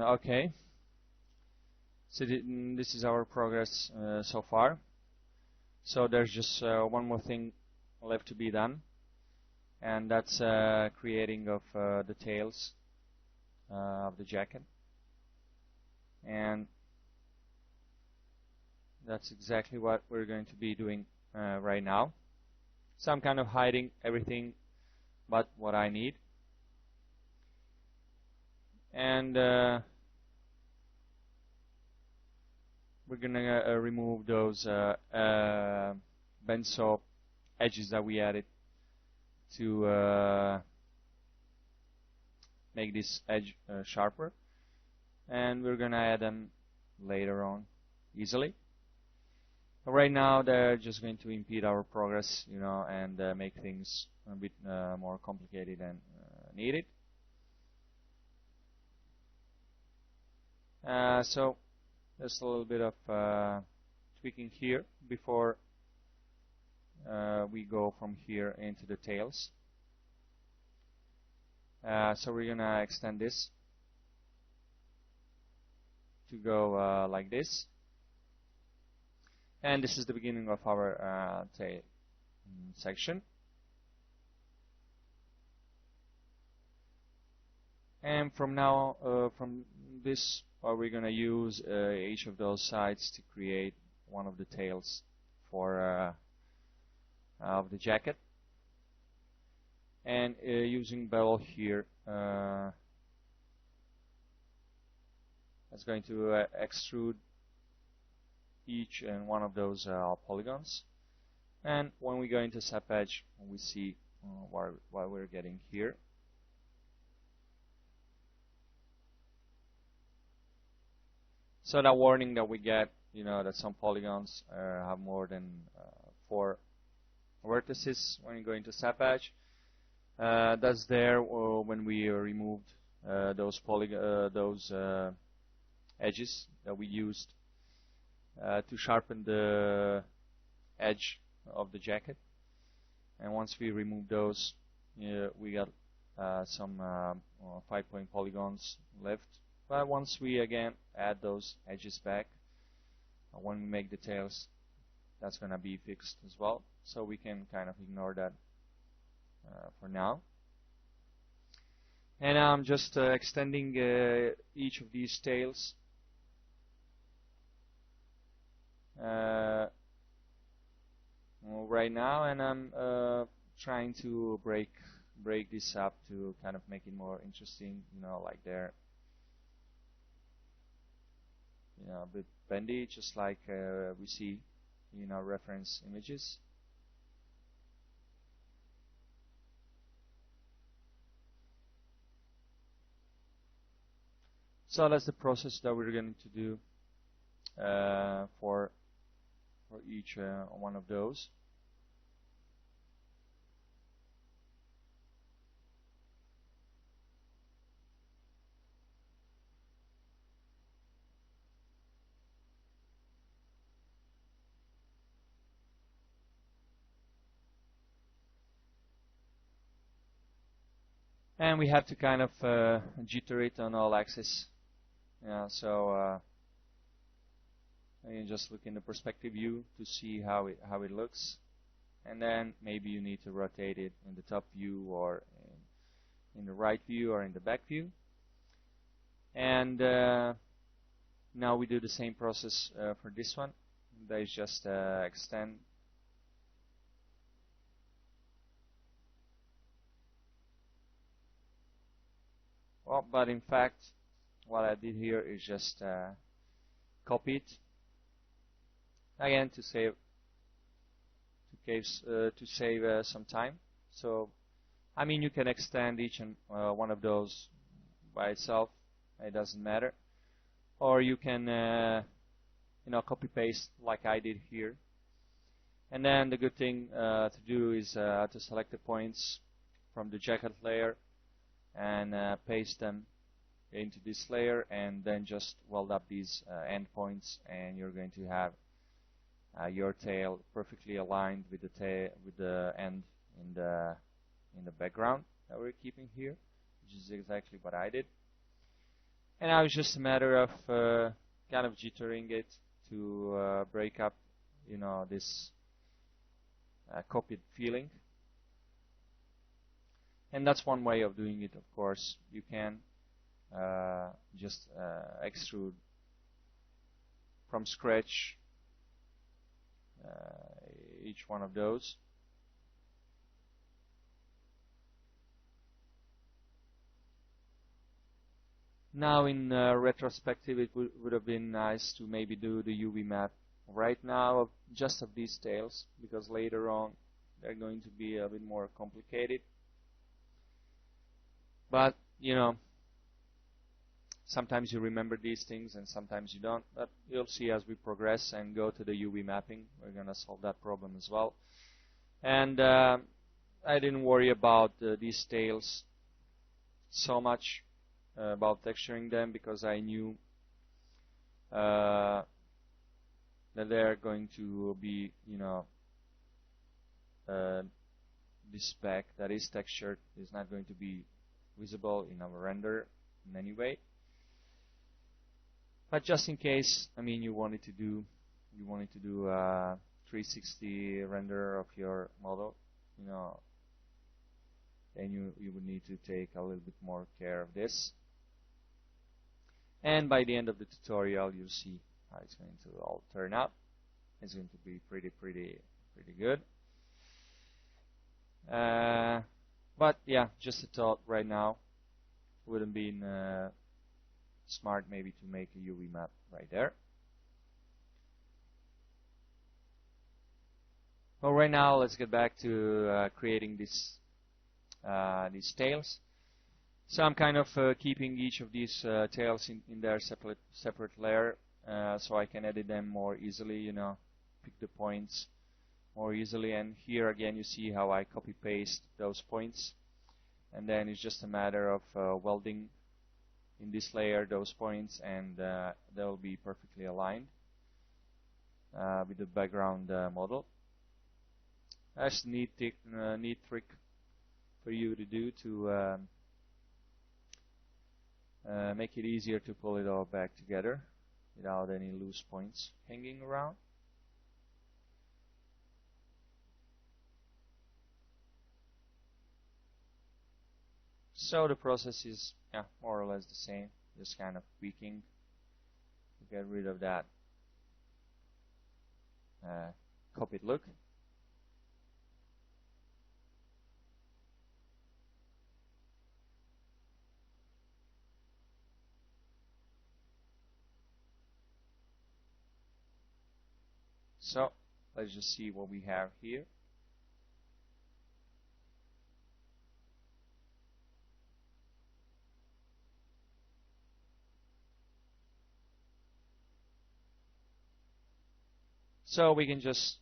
Okay, so this is our progress so far. So there's just one more thing left to be done, and that's creating of the tails of the jacket. And that's exactly what we're going to be doing right now. So I'm kind of hiding everything but what I need. And we're gonna remove those benzo edges that we added to make this edge sharper, and we're gonna add them later on easily. But right now they're just going to impede our progress, you know, and make things a bit more complicated than needed. So there's a little bit of tweaking here before we go from here into the tails. So we're gonna extend this to go like this, and this is the beginning of our tail section. And from now, from this, we're gonna use each of those sides to create one of the tails for of the jacket. And using bevel here, it's going to extrude each and one of those polygons. And when we go into Sap Edge, we see what we're getting here. So that warning that we get, you know, that some polygons have more than 4 vertices when you go into Sap Edge. That's there when we removed those edges that we used to sharpen the edge of the jacket. And once we remove those, we got some 5-point polygons left. But once we again add those edges back, when we make the tails, that's going to be fixed as well. So we can kind of ignore that for now. And I'm just extending each of these tails right now, and I'm trying to break this up to kind of make it more interesting, you know, like they're, you know, a bit bendy, just like we see in our reference images. So that's the process that we're going to do for each one of those. And we have to kind of jitter it on all axes. Yeah, so you just look in the perspective view to see how it looks, and then maybe you need to rotate it in the top view or in the right view or in the back view. And now we do the same process for this one. That is just extend. Well, but in fact, what I did here is just copy it again to save some time. So, I mean, you can extend each and one of those by itself. It doesn't matter. Or you can, you know, copy paste like I did here. And then the good thing to do is to select the points from the jacket layer and paste them into this layer, and then just weld up these endpoints, and you're going to have your tail perfectly aligned with the end in the background that we're keeping here, which is exactly what I did. And now it's just a matter of kind of jittering it to break up, this copied feeling. And that's one way of doing it, of course. You can just extrude from scratch each one of those. Now in retrospective, it would have been nice to maybe do the UV map right now just of these tails, because later on they're going to be a bit more complicated. But, sometimes you remember these things and sometimes you don't. But you'll see as we progress and go to the UV mapping, we're going to solve that problem as well. And I didn't worry about these tails so much about texturing them, because I knew that they're going to be, this back that is textured is not going to be visible in our render in any way. But just in case, you wanted to do a 360 render of your model, then you would need to take a little bit more care of this. And by the end of the tutorial, you'll see how it's going to all turn out. It's going to be pretty good. But yeah, just a thought right now. Wouldn't been smart maybe to make a UV map right there. Well, right now let's get back to creating these tails. So I'm kind of keeping each of these tails in their separate layer, so I can edit them more easily. Pick the points more easily. And here again, you see how I copy paste those points, and then it's just a matter of welding in this layer those points, and they'll be perfectly aligned with the background model. That's a neat trick for you to do to make it easier to pull it all back together without any loose points hanging around. So the process is more or less the same, just kind of tweaking to get rid of that copied look. So let's just see what we have here. So we can just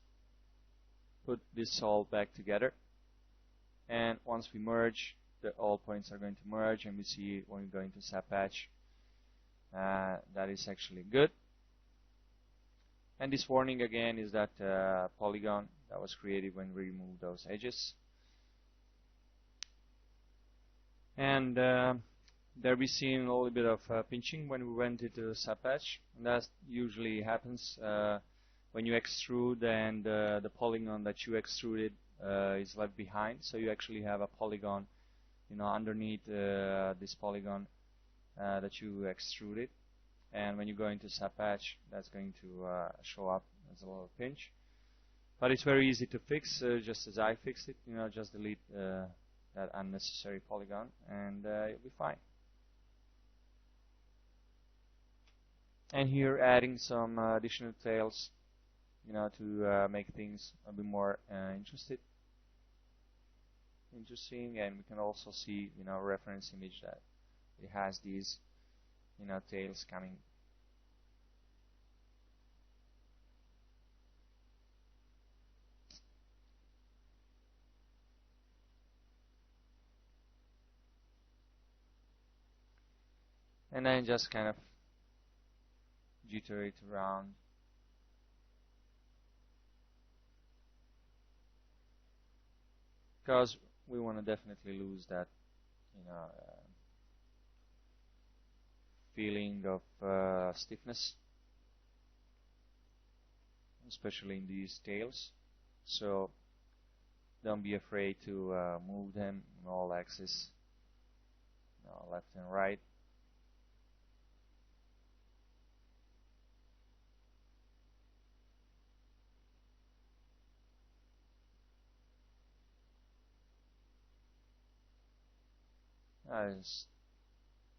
put this all back together, and once we merge, all points are going to merge, and we see when we go into SAP Patch that is actually good. And this warning again is that polygon that was created when we removed those edges. And there we seen a little bit of pinching when we went into SAP Patch, and that usually happens when you extrude and the polygon that you extruded is left behind. So you actually have a polygon, underneath this polygon that you extruded. And when you go into SAP Patch, that's going to show up as a little pinch. But it's very easy to fix, just as I fixed it. Just delete that unnecessary polygon, and you'll be fine. And here, adding some additional tails, to make things a bit more interesting. And we can also see, a reference image that it has these tails coming. And then just kind of jitter it around. Because we want to definitely lose that, feeling of stiffness, especially in these tails. So don't be afraid to move them in all axes, left and right. Just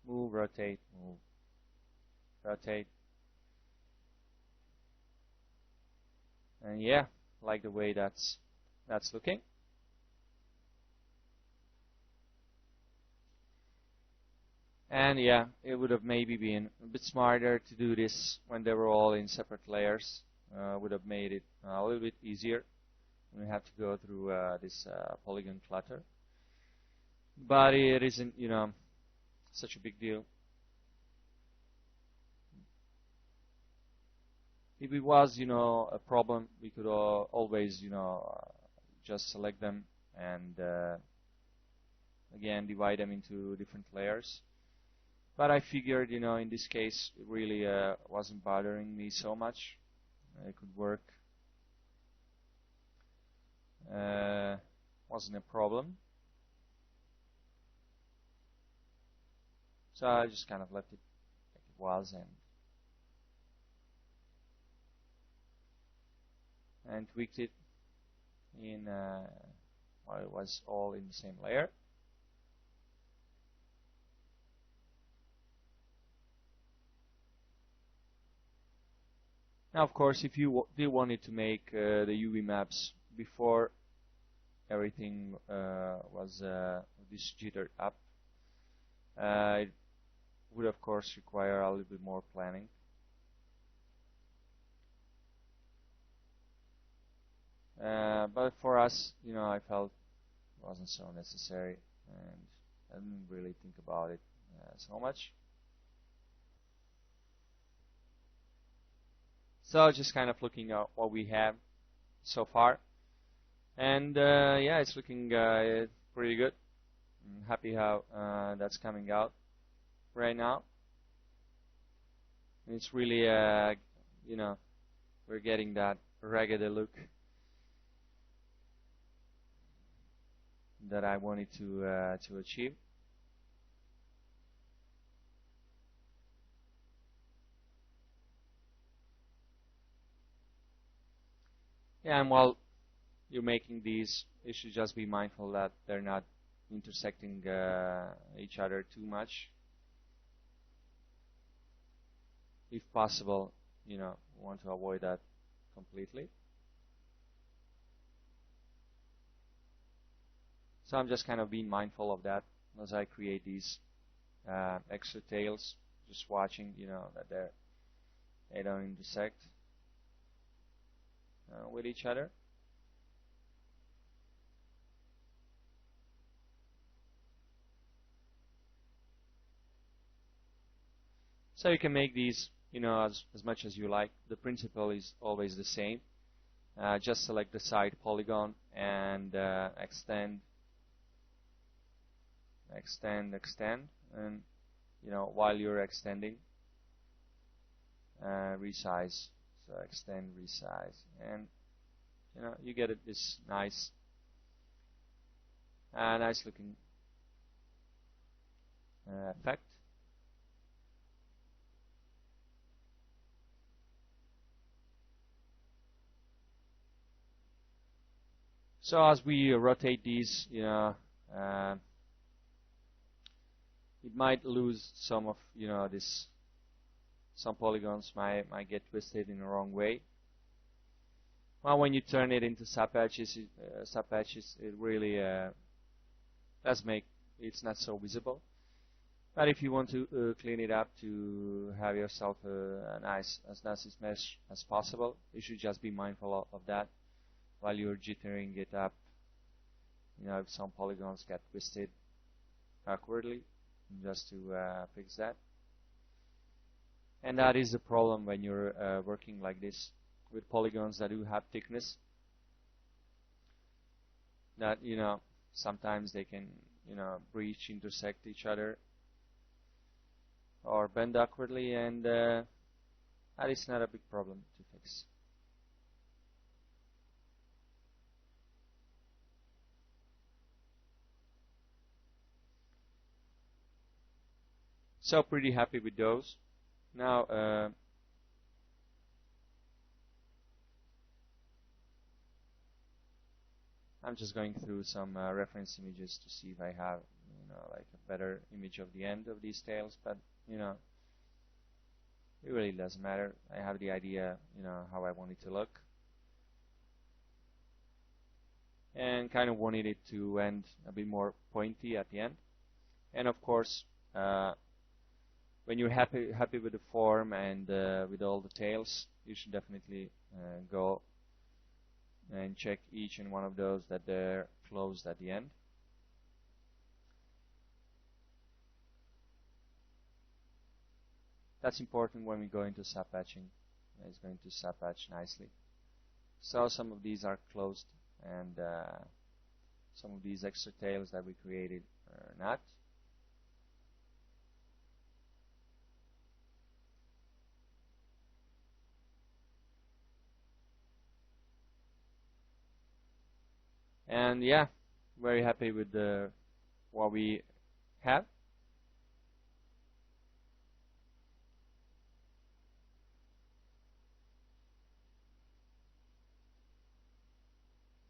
move, rotate, move, rotate. And yeah, like the way that's looking. And yeah, it would have maybe been a bit smarter to do this when they were all in separate layers. Would have made it a little bit easier. We have to go through this polygon clutter. But it isn't, such a big deal. If it was, a problem, we could always, just select them and again divide them into different layers. But I figured, in this case, it really wasn't bothering me so much. It could work. Wasn't a problem. So I just kind of left it like it was and tweaked it in while it was all in the same layer. Now, of course, if you did wanted to make the UV maps before everything was this jittered up, it would, of course, require a little bit more planning. But for us, I felt it wasn't so necessary, and I didn't really think about it so much. So just kind of looking at what we have so far, and yeah, it's looking pretty good. I'm happy how that's coming out right now. And it's really, we're getting that ragged look that I wanted to achieve. Yeah, and while you're making these, you should just be mindful that they're not intersecting each other too much. If possible, we want to avoid that completely. So I'm just kind of being mindful of that as I create these extra tails, just watching, that they don't intersect with each other. So you can make these, as much as you like. The principle is always the same. Just select the side polygon and extend, and while you're extending, resize. So extend, resize, and you get this nice looking effect. So as we rotate these, it might lose some of this. Some polygons might get twisted in the wrong way. Well, when you turn it into subpatches, it really does make it's not so visible. But if you want to clean it up to have yourself a nice mesh as possible, you should just be mindful of that while you're jittering it up. If some polygons get twisted awkwardly, just to fix that. And that is the problem when you're working like this with polygons that do have thickness. That sometimes they can breach, intersect each other. or bend awkwardly, and that is not a big problem to fix. So pretty happy with those. Now I'm just going through some reference images to see if I have, like a better image of the end of these tails, but it really doesn't matter. I have the idea, how I want it to look, and kind of wanted it to end a bit more pointy at the end. And of course, when you're happy with the form and with all the tails, you should definitely go and check each and one of those that they're closed at the end. That's important when we go into sub-patching. It's going to sub-patch nicely. So some of these are closed, and some of these extra tails that we created are not. And yeah, very happy with what we have.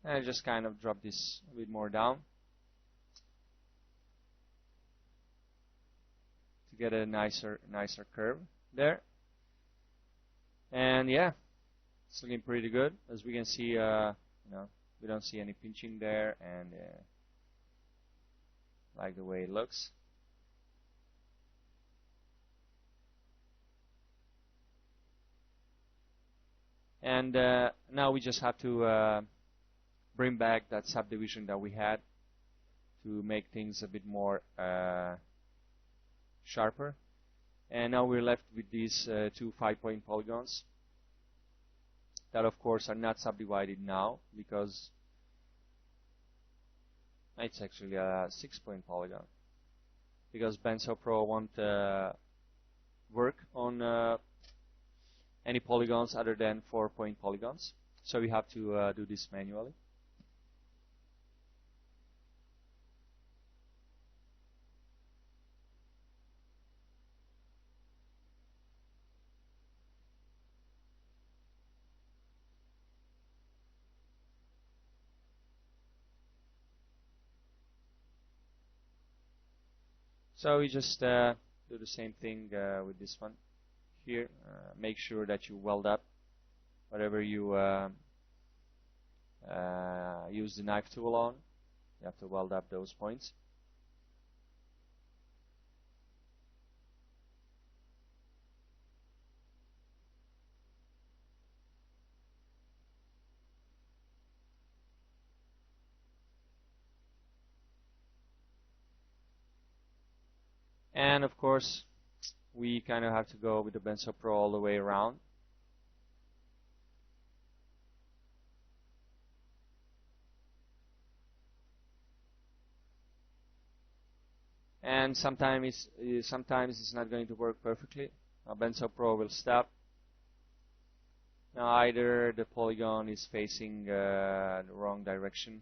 And I just kind of drop this a bit more down to get a nicer curve there. And yeah, it's looking pretty good. As we can see, we don't see any pinching there, and like the way it looks. And now we just have to bring back that subdivision that we had to make things a bit more sharper. And now we're left with these two 5-point polygons that of course are not subdivided now, because it's actually a 6-point polygon, because Benso Pro won't work on any polygons other than 4-point polygons, so we have to do this manually. So we just do the same thing with this one here. Make sure that you weld up whatever you use the knife tool on. You have to weld up those points. And of course, we kind of have to go with the Benso Pro all the way around. And sometimes it's not going to work perfectly. Benso Pro will stop. Now either the polygon is facing the wrong direction,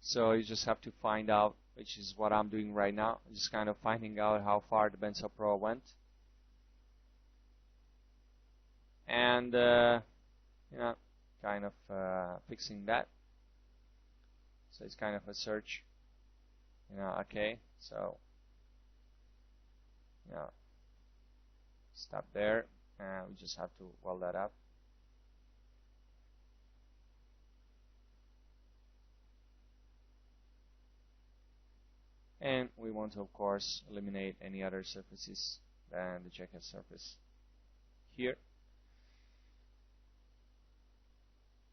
so you just have to find out, which is what I'm doing right now. I'm just kind of finding out how far the Benso Pro went, and kind of fixing that. So it's kind of a search, okay, so stop there, and we just have to weld that up. And we want to, of course, eliminate any other surfaces than the checkhead surface here.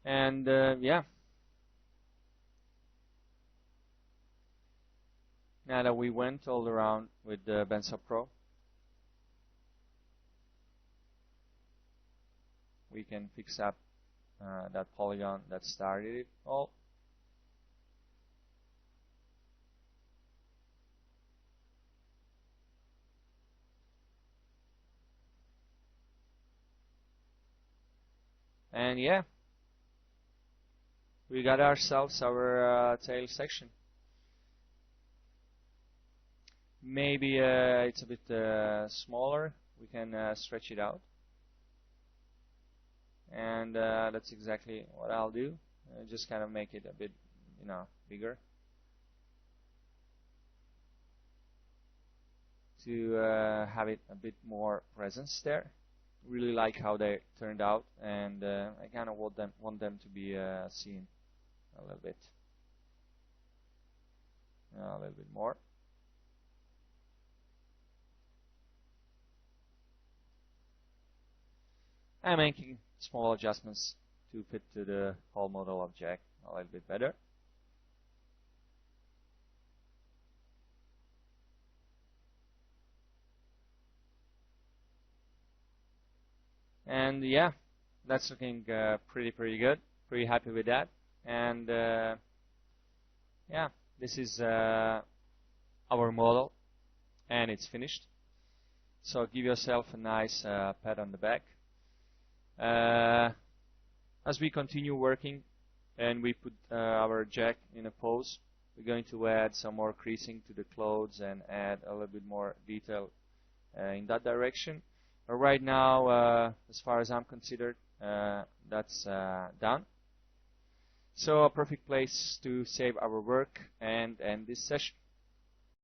And yeah, now that we went all around with the Benso Pro, we can fix up that polygon that started it all. And yeah, we got ourselves our tail section. Maybe it's a bit smaller. We can stretch it out. And that's exactly what I'll do. Just kind of make it a bit, bigger to have it a bit more presence there. Really like how they turned out, and I kind of want them to be seen a little bit more. I'm making small adjustments to fit to the whole model of Jack a little bit better. And yeah, that's looking pretty good. Pretty happy with that. And yeah, this is our model, and it's finished. So give yourself a nice pat on the back. As we continue working and we put our Jack in a pose, we're going to add some more creasing to the clothes and add a little bit more detail in that direction. But right now, as far as I'm considered, that's done. So a perfect place to save our work and end this session.